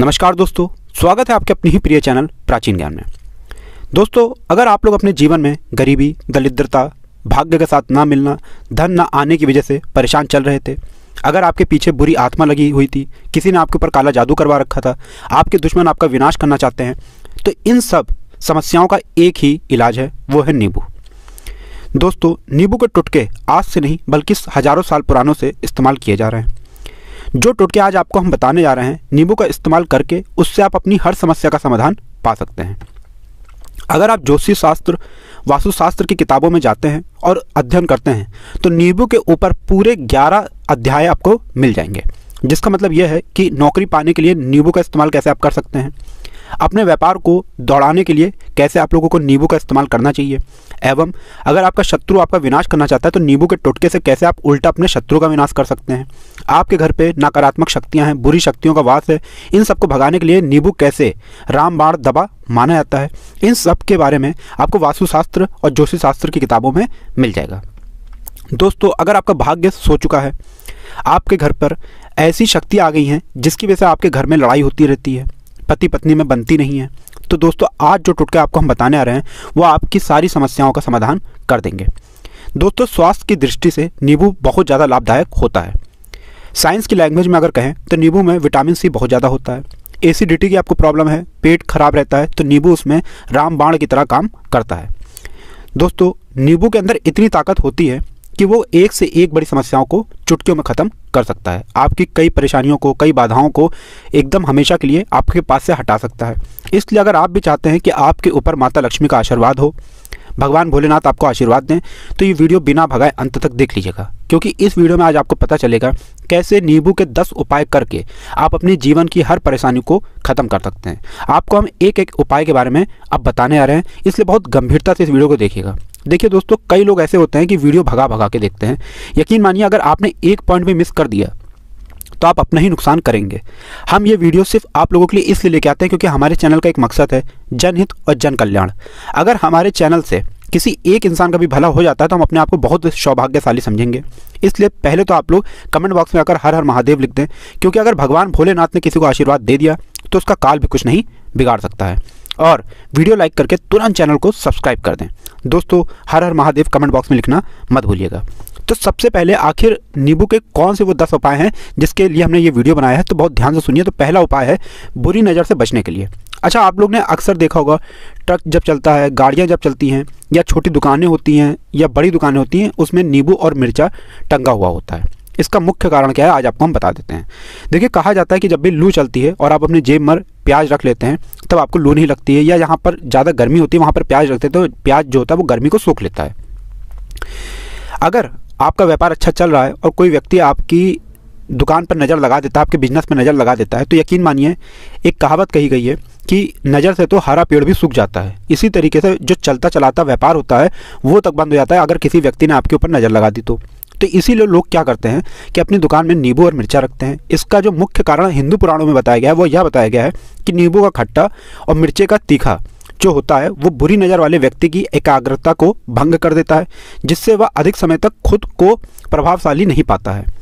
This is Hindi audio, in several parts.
नमस्कार दोस्तों, स्वागत है आपके अपने ही प्रिय चैनल प्राचीन ज्ञान में। दोस्तों, अगर आप लोग अपने जीवन में गरीबी, दरिद्रता, भाग्य के साथ ना मिलना, धन ना आने की वजह से परेशान चल रहे थे, अगर आपके पीछे बुरी आत्मा लगी हुई थी, किसी ने आपके ऊपर काला जादू करवा रखा था, आपके दुश्मन आपका विनाश करना चाहते हैं, तो इन सब समस्याओं का एक ही इलाज है, वो है नींबू। दोस्तों, नींबू के टुटके आज से नहीं बल्कि हजारों साल पुरानों से इस्तेमाल किए जा रहे हैं। जो टुटके आज आपको हम बताने जा रहे हैं, नींबू का इस्तेमाल करके उससे आप अपनी हर समस्या का समाधान पा सकते हैं। अगर आप ज्योतिष शास्त्र, वास्तुशास्त्र की किताबों में जाते हैं और अध्ययन करते हैं तो नींबू के ऊपर पूरे 11 अध्याय आपको मिल जाएंगे, जिसका मतलब यह है कि नौकरी पाने के लिए नींबू का इस्तेमाल कैसे आप कर सकते हैं, अपने व्यापार को दौड़ाने के लिए कैसे आप लोगों को नींबू का इस्तेमाल करना चाहिए, एवं अगर आपका शत्रु आपका विनाश करना चाहता है तो नींबू के टुटके से कैसे आप उल्टा अपने शत्रु का विनाश कर सकते हैं। आपके घर पे नकारात्मक शक्तियां हैं, बुरी शक्तियों का वास है, इन सबको भगाने के लिए नींबू कैसे रामबाण दवा माना जाता है, इन सब के बारे में आपको वास्तुशास्त्र और ज्योतिष शास्त्र की किताबों में मिल जाएगा। दोस्तों, अगर आपका भाग्य सो चुका है, आपके घर पर ऐसी शक्ति आ गई हैं जिसकी वजह से आपके घर में लड़ाई होती रहती है, पति पत्नी में बनती नहीं है, तो दोस्तों आज जो टुटके आपको हम बताने आ रहे हैं वो आपकी सारी समस्याओं का समाधान कर देंगे। दोस्तों, स्वास्थ्य की दृष्टि से नींबू बहुत ज़्यादा लाभदायक होता है। साइंस की लैंग्वेज में अगर कहें तो नींबू में विटामिन सी बहुत ज़्यादा होता है। एसिडिटी की आपको प्रॉब्लम है, पेट खराब रहता है, तो नींबू उसमें रामबाण की तरह काम करता है। दोस्तों, नींबू के अंदर इतनी ताकत होती है कि वो एक से एक बड़ी समस्याओं को चुटकियों में ख़त्म कर सकता है। आपकी कई परेशानियों को, कई बाधाओं को एकदम हमेशा के लिए आपके पास से हटा सकता है। इसलिए अगर आप भी चाहते हैं कि आपके ऊपर माता लक्ष्मी का आशीर्वाद हो, भगवान भोलेनाथ आपको आशीर्वाद दें, तो ये वीडियो बिना भगाए अंत तक देख लीजिएगा, क्योंकि इस वीडियो में आज आपको पता चलेगा कैसे नींबू के 10 उपाय करके आप अपने जीवन की हर परेशानी को ख़त्म कर सकते हैं। आपको हम एक एक उपाय के बारे में अब बताने आ रहे हैं, इसलिए बहुत गंभीरता से इस वीडियो को देखिएगा। देखिए दोस्तों, कई लोग ऐसे होते हैं कि वीडियो भगा भगा के देखते हैं। यकीन मानिए, अगर आपने एक पॉइंट भी मिस कर दिया तो आप अपना ही नुकसान करेंगे। हम ये वीडियो सिर्फ आप लोगों के लिए इसलिए लेके आते हैं क्योंकि हमारे चैनल का एक मकसद है जनहित और जन कल्याण। अगर हमारे चैनल से किसी एक इंसान का भी भला हो जाता है तो हम अपने आप को बहुत सौभाग्यशाली समझेंगे। इसलिए पहले तो आप लोग कमेंट बॉक्स में आकर हर हर महादेव लिख दें, क्योंकि अगर भगवान भोलेनाथ ने किसी को आशीर्वाद दे दिया तो उसका काल भी कुछ नहीं बिगाड़ सकता है। और वीडियो लाइक करके तुरंत चैनल को सब्सक्राइब कर दें। दोस्तों, हर हर महादेव कमेंट बॉक्स में लिखना मत भूलिएगा। तो सबसे पहले आखिर नींबू के कौन से वो 10 उपाय हैं जिसके लिए हमने ये वीडियो बनाया है, तो बहुत ध्यान से सुनिए। तो पहला उपाय है बुरी नज़र से बचने के लिए। अच्छा, आप लोग ने अक्सर देखा होगा, ट्रक जब चलता है, गाड़ियाँ जब चलती हैं, या छोटी दुकानें होती हैं या बड़ी दुकानें होती हैं, उसमें नींबू और मिर्चा टंगा हुआ होता है। इसका मुख्य कारण क्या है आज आपको हम बता देते हैं। देखिए, कहा जाता है कि जब भी लू चलती है और आप अपनी जेब में प्याज रख लेते हैं तब आपको लू नहीं लगती है, या जहाँ पर ज़्यादा गर्मी होती है वहाँ पर प्याज रखते हैं तो प्याज जो होता है वो गर्मी को सोख लेता है। अगर आपका व्यापार अच्छा चल रहा है और कोई व्यक्ति आपकी दुकान पर नज़र लगा देता है, आपके बिजनेस में नज़र लगा देता है, तो यकीन मानिए एक कहावत कही गई है कि नज़र से तो हरा पेड़ भी सूख जाता है। इसी तरीके से जो चलता चलाता व्यापार होता है वो तक बंद हो जाता है अगर किसी व्यक्ति ने आपके ऊपर नज़र लगा दी तो इसीलिए लोग क्या करते हैं कि अपनी दुकान में नींबू और मिर्चा रखते हैं। इसका जो मुख्य कारण हिंदू पुराणों में बताया गया है वो यह बताया गया है कि नींबू का खट्टा और मिर्चे का तीखा जो होता है वो बुरी नज़र वाले व्यक्ति की एकाग्रता को भंग कर देता है, जिससे वह अधिक समय तक खुद को प्रभावशाली नहीं पाता है।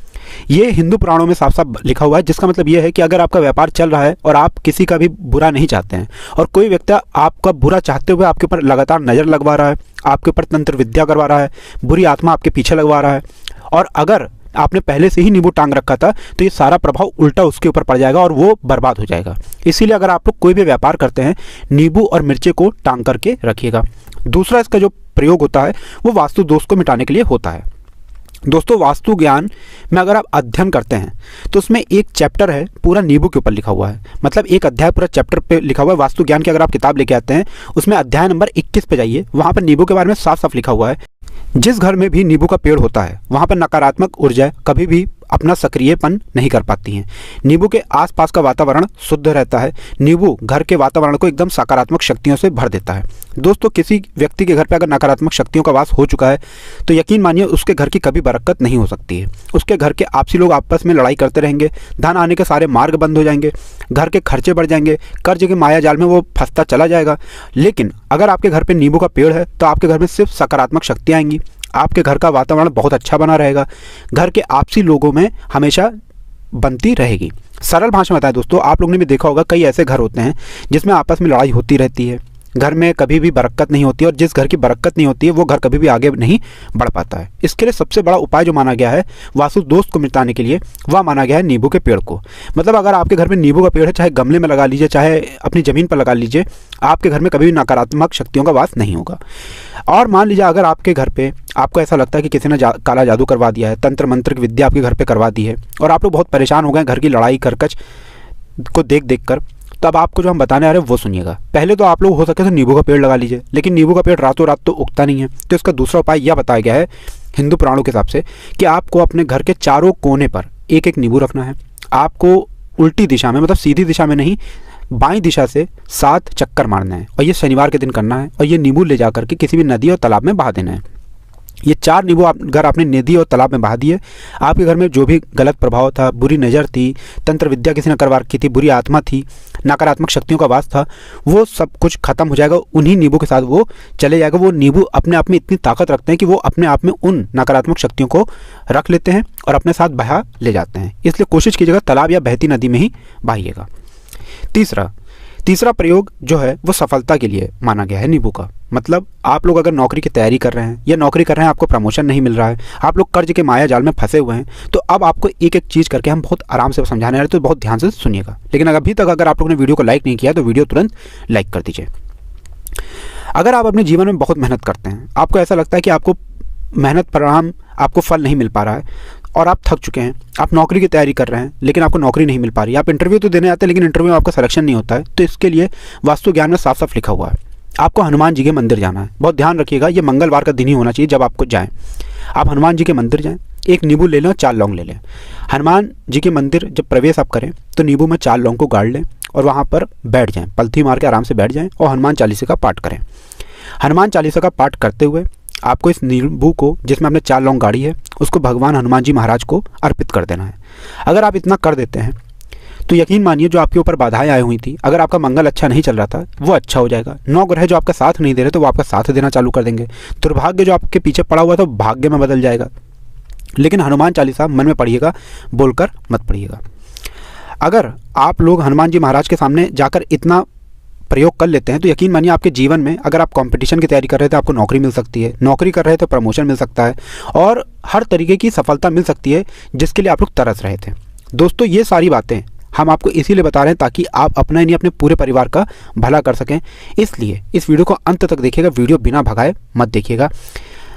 ये हिंदू पुराणों में साफ साफ लिखा हुआ है, जिसका मतलब ये है कि अगर आपका व्यापार चल रहा है और आप किसी का भी बुरा नहीं चाहते हैं और कोई व्यक्ति आपका बुरा चाहते हुए आपके ऊपर लगातार नज़र लगवा रहा है, आपके ऊपर तंत्र विद्या करवा रहा है, बुरी आत्मा आपके पीछे लगवा रहा है, और अगर आपने पहले से ही नींबू टांग रखा था तो ये सारा प्रभाव उल्टा उसके ऊपर पड़ जाएगा और वो बर्बाद हो जाएगा। इसीलिए अगर आप लोग कोई भी व्यापार करते हैं, नींबू और मिर्चे को टांग करके रखिएगा। दूसरा इसका जो प्रयोग होता है वो वास्तु दोष को मिटाने के लिए होता है। दोस्तों, वास्तु ज्ञान में अगर आप अध्ययन करते हैं तो उसमें एक चैप्टर है पूरा नींबू के ऊपर लिखा हुआ है, मतलब एक अध्याय पूरा चैप्टर पे लिखा हुआ है। वास्तु ज्ञान की अगर आप किताब लेके आते हैं उसमें अध्याय नंबर 21 पे जाइए, वहाँ पर नींबू के बारे में साफ साफ लिखा हुआ है। जिस घर में भी नींबू का पेड़ होता है वहाँ पर नकारात्मक ऊर्जा कभी भी अपना सक्रियपन नहीं कर पाती हैं। नींबू के आसपास का वातावरण शुद्ध रहता है। नींबू घर के वातावरण को एकदम सकारात्मक शक्तियों से भर देता है। दोस्तों, किसी व्यक्ति के घर पे अगर नकारात्मक शक्तियों का वास हो चुका है तो यकीन मानिए उसके घर की कभी बरकत नहीं हो सकती है। उसके घर के आपसी लोग आपस में लड़ाई करते रहेंगे, धन आने के सारे मार्ग बंद हो जाएंगे, घर के खर्चे बढ़ जाएंगे, कर्ज के माया जाल में वो फंसता चला जाएगा। लेकिन अगर आपके घर पे नींबू का पेड़ है तो आपके घर में सिर्फ सकारात्मक शक्तियाँ आएंगी, आपके घर का वातावरण बहुत अच्छा बना रहेगा, घर के आपसी लोगों में हमेशा बनती रहेगी। सरल भाषा में बताएं दोस्तों, आप लोगों ने भी देखा होगा कई ऐसे घर होते हैं जिसमें आपस में लड़ाई होती रहती है, घर में कभी भी बरकत नहीं होती है, और जिस घर की बरकत नहीं होती है वो घर कभी भी आगे नहीं बढ़ पाता है। इसके लिए सबसे बड़ा उपाय जो माना गया है वास्तु दोष को मिटाने के लिए, वह माना गया है नींबू के पेड़ को। मतलब अगर आपके घर में नींबू का पेड़ है, चाहे गमले में लगा लीजिए, चाहे अपनी ज़मीन पर लगा लीजिए, आपके घर में कभी भी नकारात्मक शक्तियों का वास नहीं होगा। और मान लीजिए अगर आपके घर पे आपको ऐसा लगता है कि किसी ने काला जादू करवा दिया है, तंत्र मंत्र की विद्या आपके घर पे करवा दी है, और आप लोग बहुत परेशान हो गए घर की लड़ाई करकच को देख देख कर, तब आपको जो हम बताने आ रहे हैं वो सुनिएगा। पहले तो आप लोग हो सके तो नींबू का पेड़ लगा लीजिए, लेकिन नींबू का पेड़ रातों रात तो उगता नहीं है। तो इसका दूसरा उपाय यह बताया गया है हिंदू पुराणों के हिसाब से कि आपको अपने घर के चारों कोने पर एक एक नींबू रखना है। आपको उल्टी दिशा में, मतलब सीधी दिशा में नहीं, बाईं दिशा से 7 चक्कर मारना है, और ये शनिवार के दिन करना है। और ये नींबू ले जा करके किसी भी नदी और तालाब में बहा देना है। ये 4 नींबू अगर आपने नदी और तालाब में बहा दिए, आपके घर में जो भी गलत प्रभाव था, बुरी नज़र थी, तंत्र विद्या किसी ने करवा रखी थी, बुरी आत्मा थी, नकारात्मक शक्तियों का वास था, वो सब कुछ खत्म हो जाएगा। उन्हीं नींबू के साथ वो चले जाएगा। वो नींबू अपने आप में इतनी ताकत रखते हैं कि वो अपने आप में उन नकारात्मक शक्तियों को रख लेते हैं और अपने साथ बहा ले जाते हैं। इसलिए कोशिश कीजिएगा तालाब या बहती नदी में ही बहाइएगा। तीसरा प्रयोग जो है वो सफलता के लिए माना गया है नींबू का। मतलब आप लोग अगर नौकरी की तैयारी कर रहे हैं या नौकरी कर रहे हैं, आपको प्रमोशन नहीं मिल रहा है, आप लोग कर्ज के माया जाल में फंसे हुए हैं, तो अब आपको एक एक चीज़ करके हम बहुत आराम से समझाने रहे, तो बहुत ध्यान से सुनिएगा। लेकिन अभी तक अगर आप लोगों ने वीडियो को लाइक नहीं किया तो वीडियो तुरंत लाइक कर दीजिए। अगर आप अपने जीवन में बहुत मेहनत करते हैं, आपको ऐसा लगता है कि आपको मेहनत परिणाम आपको फल नहीं मिल पा रहा है और आप थक चुके हैं, आप नौकरी की तैयारी कर रहे हैं लेकिन आपको नौकरी नहीं मिल पा रही, आप इंटरव्यू तो देने आते हैं लेकिन इंटरव्यू में आपका सिलेक्शन नहीं होता है, तो इसके लिए वास्तु ज्ञान में साफ साफ लिखा हुआ है आपको हनुमान जी के मंदिर जाना है। बहुत ध्यान रखिएगा, ये मंगलवार का दिन ही होना चाहिए जब आपको जाएं। आप हनुमान जी के मंदिर जाएं, एक नींबू ले लें और 4 लौंग ले लें। हनुमान जी के मंदिर जब प्रवेश आप करें तो नींबू में 4 लौंग को गाड़ लें और वहाँ पर बैठ जाएं, पलथी मार के आराम से बैठ जाएं और हनुमान चालीसा का पाठ करें। हनुमान चालीसा का पाठ करते हुए आपको इस नींबू को, जिसमें आपने 4 लौंग गाड़ी है, उसको भगवान हनुमान जी महाराज को अर्पित कर देना है। अगर आप इतना कर देते हैं तो यकीन मानिए जो आपके ऊपर बाधाएं आई हुई थी, अगर आपका मंगल अच्छा नहीं चल रहा था वो अच्छा हो जाएगा। 9 ग्रह जो आपका साथ नहीं दे रहे तो वो आपका साथ देना चालू कर देंगे। दुर्भाग्य जो आपके पीछे पड़ा हुआ था भाग्य में बदल जाएगा। लेकिन हनुमान चालीसा मन में पढ़िएगा, बोलकर मत पढ़िएगा। अगर आप लोग हनुमान जी महाराज के सामने जाकर इतना प्रयोग कर लेते हैं तो यकीन मानिए आपके जीवन में, अगर आप कंपटीशन की तैयारी कर रहे थे आपको नौकरी मिल सकती है, नौकरी कर रहे थे प्रमोशन मिल सकता है, और हर तरीके की सफलता मिल सकती है जिसके लिए आप लोग तरस रहे थे। दोस्तों ये सारी बातें हम आपको इसीलिए बता रहे हैं ताकि आप अपना ही नहीं अपने पूरे परिवार का भला कर सकें। इसलिए इस वीडियो को अंत तक देखिएगा, वीडियो बिना भगाए मत देखिएगा।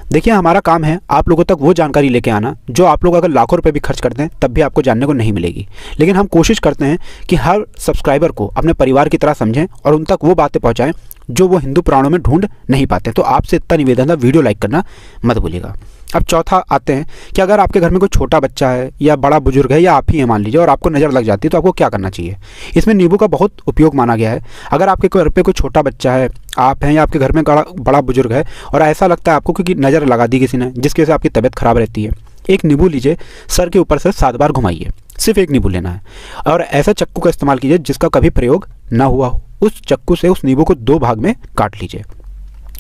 देखिए हमारा काम है आप लोगों तक वो जानकारी लेके आना जो आप लोग अगर लाखों रुपए भी खर्च करते हैं तब भी आपको जानने को नहीं मिलेगी। लेकिन हम कोशिश करते हैं कि हर सब्सक्राइबर को अपने परिवार की तरह समझें और उन तक वो बातें पहुंचाएं जो वो हिंदू पुराणों में ढूंढ नहीं पाते। तो आपसे इतना निवेदन था, वीडियो लाइक करना मत भूलिएगा। अब चौथा आते हैं कि अगर आपके घर में कोई छोटा बच्चा है या बड़ा बुजुर्ग है या आप ही है मान लीजिए, और आपको नज़र लग जाती है तो आपको क्या करना चाहिए। इसमें नींबू का बहुत उपयोग माना गया है। अगर आपके घर पे कोई छोटा बच्चा है, आप हैं, या आपके घर में बड़ा बुजुर्ग है और ऐसा लगता है आपको कि नज़र लगा दी किसी ने जिसकी वजह से आपकी तबीयत खराब रहती है, एक नींबू लीजिए, सर के ऊपर से 7 बार घुमाइए। सिर्फ एक नींबू लेना है और ऐसा चक्कू का इस्तेमाल कीजिए जिसका कभी प्रयोग ना हुआ हो। उस चक्कू से उस नींबू को 2 भाग में काट लीजिए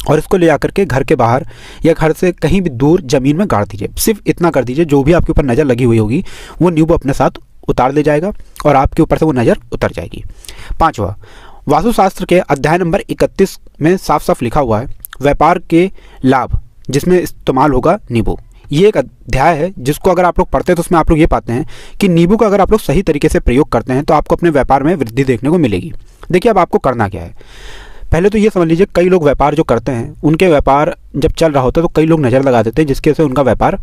और इसको ले आकर के घर के बाहर या घर से कहीं भी दूर ज़मीन में गाड़ दीजिए। सिर्फ इतना कर दीजिए, जो भी आपके ऊपर नज़र लगी हुई होगी वो नींबू अपने साथ उतार ले जाएगा और आपके ऊपर से वो नज़र उतर जाएगी। 5वां, वास्तुशास्त्र के अध्याय नंबर 31 में साफ साफ लिखा हुआ है व्यापार के लाभ जिसमें इस्तेमाल होगा नींबू। ये एक अध्याय है जिसको अगर आप लोग पढ़ते हैं तो उसमें आप लोग ये पाते हैं कि नींबू का अगर आप लोग सही तरीके से प्रयोग करते हैं तो आपको अपने व्यापार में वृद्धि देखने को मिलेगी। देखिए अब आपको करना क्या है, पहले तो ये समझ लीजिए कई लोग व्यापार जो करते हैं उनके व्यापार जब चल रहा होता है तो कई लोग नज़र लगा देते हैं जिसकी वजह से उनका व्यापार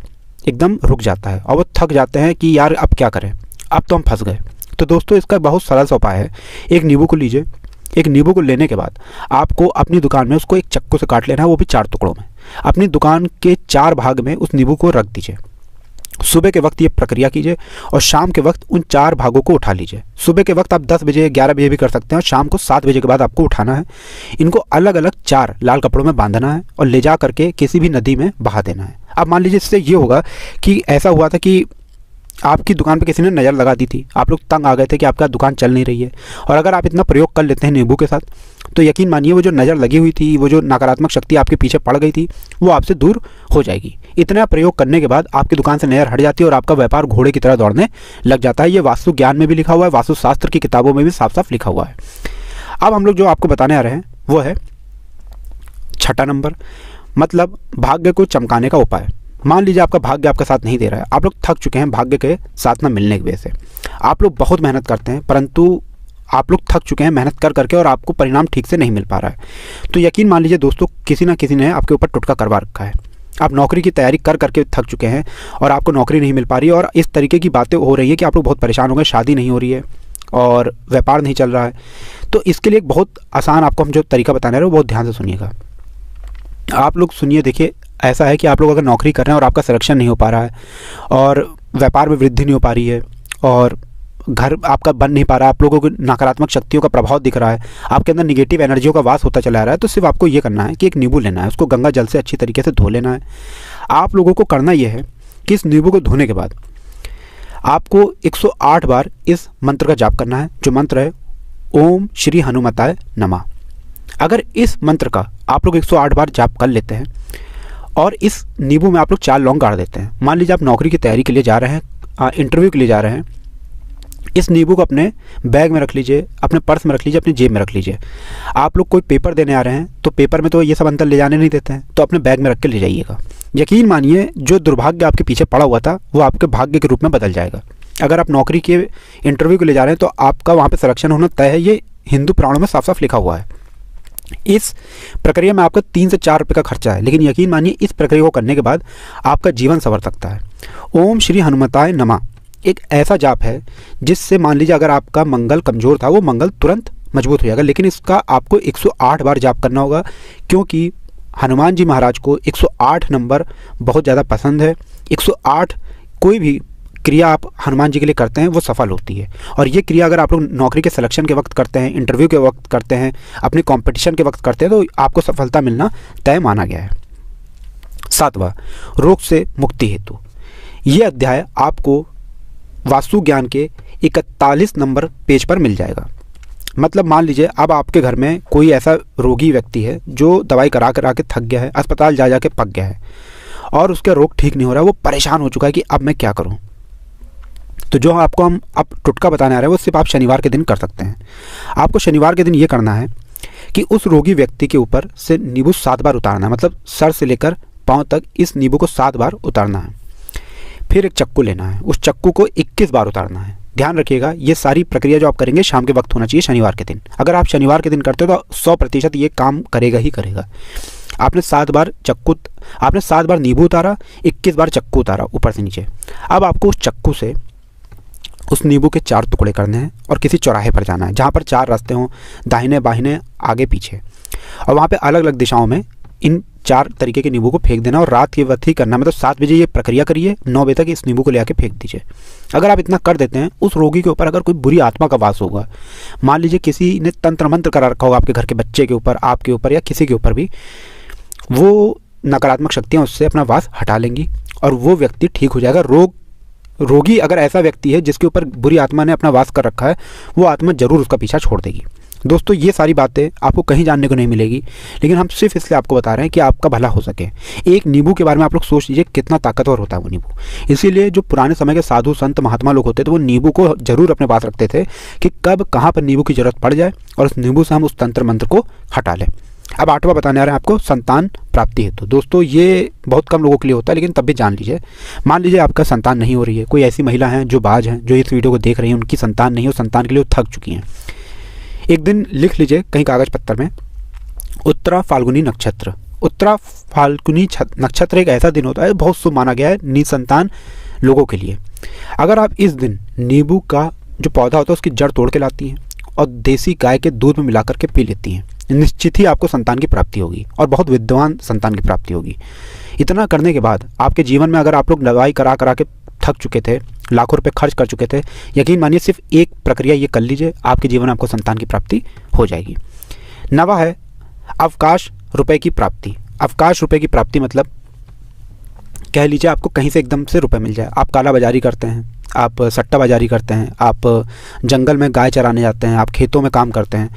एकदम रुक जाता है और वो थक जाते हैं कि यार अब क्या करें, अब तो हम फंस गए। तो दोस्तों इसका बहुत सरल सा उपाय है, एक नींबू को लीजिए। एक नींबू को लेने के बाद आपको अपनी दुकान में उसको एक चक्कू से काट लेना है, वो भी 4 टुकड़ों में। अपनी दुकान के 4 भाग में उस नींबू को रख दीजिए। सुबह के वक्त ये प्रक्रिया कीजिए और शाम के वक्त उन 4 भागों को उठा लीजिए। सुबह के वक्त आप 10 बजे 11 बजे भी कर सकते हैं और शाम को 7 बजे के बाद आपको उठाना है। इनको अलग अलग 4 लाल कपड़ों में बांधना है और ले जा करके किसी भी नदी में बहा देना है। अब मान लीजिए इससे ये होगा कि ऐसा हुआ था कि आपकी दुकान पे किसी ने नज़र लगा दी थी, आप लोग तंग आ गए थे कि आपका दुकान चल नहीं रही है, और अगर आप इतना प्रयोग कर लेते हैं नींबू के साथ, तो यकीन मानिए वो जो नज़र लगी हुई थी, वो जो नकारात्मक शक्ति आपके पीछे पड़ गई थी, वो आपसे दूर हो जाएगी। इतना प्रयोग करने के बाद आपकी दुकान से नज़र हट जाती है और आपका व्यापार घोड़े की तरह दौड़ने लग जाता है। ये वास्तु ज्ञान में भी लिखा हुआ है, वास्तुशास्त्र की किताबों में भी साफ साफ लिखा हुआ है। अब हम लोग जो आपको बताने आ रहे हैं वो है छठा नंबर, मतलब भाग्य को चमकाने का उपाय। मान लीजिए आपका भाग्य आपका साथ नहीं दे रहा है, आप लोग थक चुके हैं भाग्य के साथ ना मिलने की वजह से। आप लोग बहुत मेहनत करते हैं परंतु आप लोग थक चुके हैं मेहनत कर करके और आपको परिणाम ठीक से नहीं मिल पा रहा है। तो यकीन मान लीजिए दोस्तों, किसी ना किसी ने आपके ऊपर टुटका करवा रखा है। आप नौकरी की तैयारी कर करके थक चुके हैं और आपको नौकरी नहीं मिल पा रही है, और इस तरीके की बातें हो रही है कि आप लोग बहुत परेशान हो गए, शादी नहीं हो रही है और व्यापार नहीं चल रहा है। तो इसके लिए एक बहुत आसान आपको हम जो तरीका बताने रहे हैं वो बहुत ध्यान से सुनिएगा। आप लोग सुनिए, देखिए ऐसा है कि आप लोग अगर नौकरी कर रहे हैं और आपका सिलेक्शन नहीं हो पा रहा है और व्यापार में वृद्धि नहीं हो पा रही है और घर आपका बन नहीं पा रहा है, आप लोगों को नकारात्मक शक्तियों का प्रभाव दिख रहा है, आपके अंदर निगेटिव एनर्जियों का वास होता चला आ रहा है, तो सिर्फ आपको ये करना है कि एक नींबू लेना है, उसको गंगा जल से अच्छी तरीके से धो लेना है। आप लोगों को करना यह है कि इस नींबू को धोने के बाद आपको 108 बार इस मंत्र का जाप करना है, जो मंत्र है ओम श्री हनुमताय नमः। अगर इस मंत्र का आप लोग 108 बार जाप कर लेते हैं और इस नींबू में आप लोग 4 लौंग गाड़ देते हैं, मान लीजिए आप नौकरी की तैयारी के लिए जा रहे हैं, इंटरव्यू के लिए जा रहे हैं, इस नींबू को अपने बैग में रख लीजिए, अपने पर्स में रख लीजिए, अपनी जेब में रख लीजिए। आप लोग कोई पेपर देने आ रहे हैं तो पेपर में तो ये सब अंदर ले जाने नहीं देते हैं, तो अपने बैग में रख के ले जाइएगा। यकीन मानिए जो दुर्भाग्य आपके पीछे पड़ा हुआ था वो आपके भाग्य के रूप में बदल जाएगा। अगर आप नौकरी के इंटरव्यू के लिए जा रहे हैं तो आपका वहाँ पर सिलेक्शन होना तय है, ये हिंदू पुराणों में साफ साफ लिखा हुआ है। इस प्रक्रिया में आपका 3 से 4 रुपये का खर्चा है, लेकिन यकीन मानिए इस प्रक्रिया को करने के बाद आपका जीवन संवर सकता है। ओम श्री हनुमताय नमः एक ऐसा जाप है जिससे मान लीजिए अगर आपका मंगल कमज़ोर था वो मंगल तुरंत मजबूत हो जाएगा, लेकिन इसका आपको 108 बार जाप करना होगा, क्योंकि हनुमान जी महाराज को 108 नंबर बहुत ज़्यादा पसंद है। 108 कोई भी क्रिया आप हनुमान जी के लिए करते हैं वो सफल होती है, और ये क्रिया अगर आप लोग नौकरी के सिलेक्शन के वक्त करते हैं, इंटरव्यू के वक्त करते हैं, अपने कंपटीशन के वक्त करते हैं, तो आपको सफलता मिलना तय माना गया है। 7वां, रोग से मुक्ति हेतु। ये अध्याय आपको वास्तु ज्ञान के 41 नंबर पेज पर मिल जाएगा। मतलब मान लीजिए अब आपके घर में कोई ऐसा रोगी व्यक्ति है जो दवाई करा करा के थक गया है, अस्पताल जा के पक गया है और उसका रोग ठीक नहीं हो रहा है, वो परेशान हो चुका है कि अब मैं क्या करूं। तो जो आपको हम अब टुटका बताने आ रहे हैं वो सिर्फ आप शनिवार के दिन कर सकते हैं। आपको शनिवार के दिन ये करना है कि उस रोगी व्यक्ति के ऊपर से नींबू 7 बार उतारना है, मतलब सर से लेकर पाँव तक इस नींबू को 7 बार उतारना है। फिर एक चक्कू लेना है, उस चक्कू को 21 बार उतारना है। ध्यान रखिएगा ये सारी प्रक्रिया जो आप करेंगे शाम के वक्त होना चाहिए, शनिवार के दिन। अगर आप शनिवार के दिन करते हो तो 100% ये काम करेगा ही करेगा। आपने 7 बार नींबू उतारा, 21 बार चक्कू उतारा ऊपर से नीचे। अब आपको उस चक्कू से उस नींबू के 4 टुकड़े करने हैं और किसी चौराहे पर जाना है जहाँ पर 4 रास्ते हों, दाहिने बाहिने आगे पीछे, और वहाँ पे अलग अलग दिशाओं में इन 4 तरीके के नींबू को फेंक देना और रात के वक्त ही करना। मतलब 7 बजे ये प्रक्रिया करिए, 9 बजे तक इस नींबू को ले आके फेंक दीजिए। अगर आप इतना कर देते हैं, उस रोगी के ऊपर अगर कोई बुरी आत्मा का वास होगा, मान लीजिए किसी ने तंत्र मंत्र करा रखा होगा आपके घर के बच्चे के ऊपर, आपके ऊपर या किसी के ऊपर भी, वो नकारात्मक शक्तियाँ उससे अपना वास हटा लेंगी और वो व्यक्ति ठीक हो जाएगा। रोगी अगर ऐसा व्यक्ति है जिसके ऊपर बुरी आत्मा ने अपना वास कर रखा है, वो आत्मा जरूर उसका पीछा छोड़ देगी। दोस्तों ये सारी बातें आपको कहीं जानने को नहीं मिलेगी, लेकिन हम सिर्फ इसलिए आपको बता रहे हैं कि आपका भला हो सके। एक नींबू के बारे में आप लोग सोच लीजिए कितना ताकतवर होता है वो नींबू। इसीलिए जो पुराने समय के साधु संत महात्मा लोग होते थे वो नींबू को जरूर अपने पास रखते थे कि कब कहाँ पर नींबू की जरूरत पड़ जाए और उस नींबू से हम उस तंत्र मंत्र को हटा लें। अब 8वां बताने आ रहे हैं आपको संतान प्राप्ति हेतु। दोस्तों ये बहुत कम लोगों के लिए होता है, लेकिन तब भी जान लीजिए। मान लीजिए आपका संतान नहीं हो रही है, कोई ऐसी महिला है जो बाज हैं, जो इस वीडियो को देख रही हैं, उनकी संतान नहीं हो, संतान के लिए थक चुकी हैं। एक दिन लिख लीजिए कहीं कागज पत्तर में, उत्तरा फाल्गुनी नक्षत्र। उत्तरा फाल्गुनी नक्षत्र एक ऐसा दिन होता है बहुत शुभ माना गया है निसंतान लोगों के लिए। अगर आप इस दिन नींबू का जो पौधा होता है उसकी जड़ तोड़ के लाती हैं और देसी गाय के दूध में मिलाकर के पी लेती हैं, निश्चित ही आपको संतान की प्राप्ति होगी और बहुत विद्वान संतान की प्राप्ति होगी। इतना करने के बाद आपके जीवन में अगर आप लोग दवाई करा करा के थक चुके थे, लाखों रुपए खर्च कर चुके थे, यकीन मानिए सिर्फ एक प्रक्रिया ये कर लीजिए, आपके जीवन में आपको संतान की प्राप्ति हो जाएगी। 9वां है अवकाश रुपए की प्राप्ति। अवकाश रुपए की प्राप्ति मतलब कह लीजिए आपको कहीं से एकदम से रुपए मिल जाए। आप काला बाजारी करते हैं, आप सट्टाबाजारी करते हैं, आप जंगल में गाय चराने जाते हैं, आप खेतों में काम करते हैं,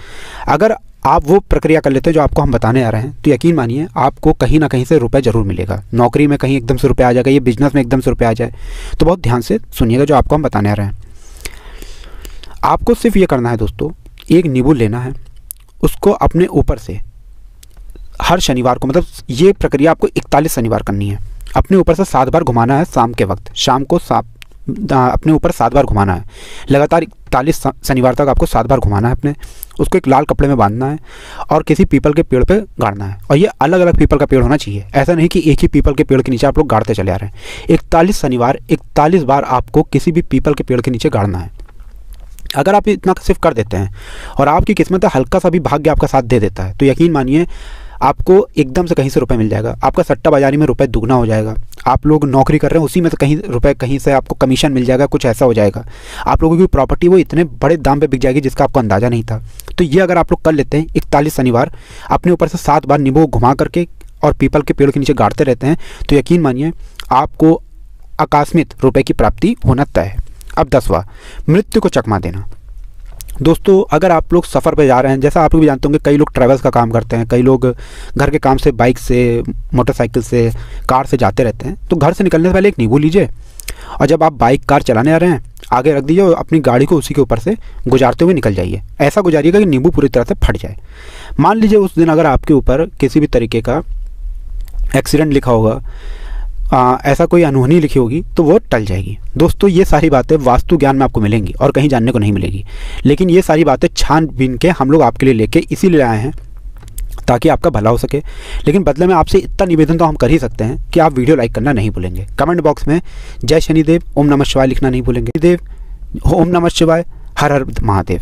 अगर आप वो प्रक्रिया कर लेते हैं जो आपको हम बताने आ रहे हैं, तो यकीन मानिए आपको कहीं ना कहीं से रुपए ज़रूर मिलेगा। नौकरी में कहीं एकदम से रुपए आ जाएगा, ये बिजनेस में एकदम से रुपए आ जाए, तो बहुत ध्यान से सुनिएगा जो आपको हम बताने आ रहे हैं। आपको सिर्फ ये करना है दोस्तों, एक नींबू लेना है, उसको अपने ऊपर से हर शनिवार को, मतलब ये प्रक्रिया आपको 41 शनिवार करनी है, अपने ऊपर से 7 बार घुमाना है। शाम के वक्त, शाम को अपने ऊपर 7 बार घुमाना है। लगातार 41 शनिवार तक आपको 7 बार घुमाना है अपने। उसको एक लाल कपड़े में बांधना है और किसी पीपल के पेड़ पे गाड़ना है। और ये अलग अलग पीपल का पेड़ होना चाहिए, ऐसा नहीं कि एक ही पीपल के पेड़ के नीचे आप लोग गाड़ते चले आ रहे हैं। 41 शनिवार 41 बार आपको किसी भी पीपल के पेड़ के नीचे गाड़ना है। अगर आप इतना सिर्फ कर देते हैं और आपकी किस्मत हल्का सा भी भाग्य आपका साथ दे देता है, तो यकीन मानिए आपको एकदम से कहीं से रुपए मिल जाएगा। आपका सट्टा बाजारी में रुपए दुगना हो जाएगा। आप लोग नौकरी कर रहे हैं, उसी में से कहीं रुपए, कहीं से आपको कमीशन मिल जाएगा, कुछ ऐसा हो जाएगा। आप लोगों की प्रॉपर्टी वो इतने बड़े दाम पे बिक जाएगी जिसका आपको अंदाज़ा नहीं था। तो ये अगर आप लोग कर लेते हैं 41 शनिवार, अपने ऊपर से 7 बार नींबू घुमा करके और पीपल के पेड़ के नीचे गाड़ते रहते हैं, तो यकीन मानिए आपको आकस्मिक रुपये की प्राप्ति होना तय है। अब 10वां, मृत्यु को चकमा देना। दोस्तों अगर आप लोग सफ़र पे जा रहे हैं, जैसा आप लोग भी जानते होंगे, कई लोग ट्रैवल्स का काम करते हैं, कई लोग घर के काम से बाइक से, मोटरसाइकिल से, कार से जाते रहते हैं, तो घर से निकलने से पहले एक नींबू लीजिए और जब आप बाइक कार चलाने आ रहे हैं आगे रख दीजिए और अपनी गाड़ी को उसी के ऊपर से गुजारते हुए निकल जाइए। ऐसा गुजारिएगा कि नींबू पूरी तरह से फट जाए। मान लीजिए उस दिन अगर आपके ऊपर किसी भी तरीके का एक्सीडेंट लिखा होगा, ऐसा कोई अनहोनी लिखी होगी, तो वो टल जाएगी। दोस्तों ये सारी बातें वास्तु ज्ञान में आपको मिलेंगी और कहीं जानने को नहीं मिलेगी, लेकिन ये सारी बातें छानबीन के हम लोग आपके लिए लेके इसीलिए आए हैं ताकि आपका भला हो सके। लेकिन बदले में आपसे इतना निवेदन तो हम कर ही सकते हैं कि आप वीडियो लाइक करना नहीं भूलेंगे। कमेंट बॉक्स में जय शनिदेव, ओम नमः शिवाय लिखना नहीं भूलेंगे। देव, ओम नमः शिवाय, हर हर महादेव।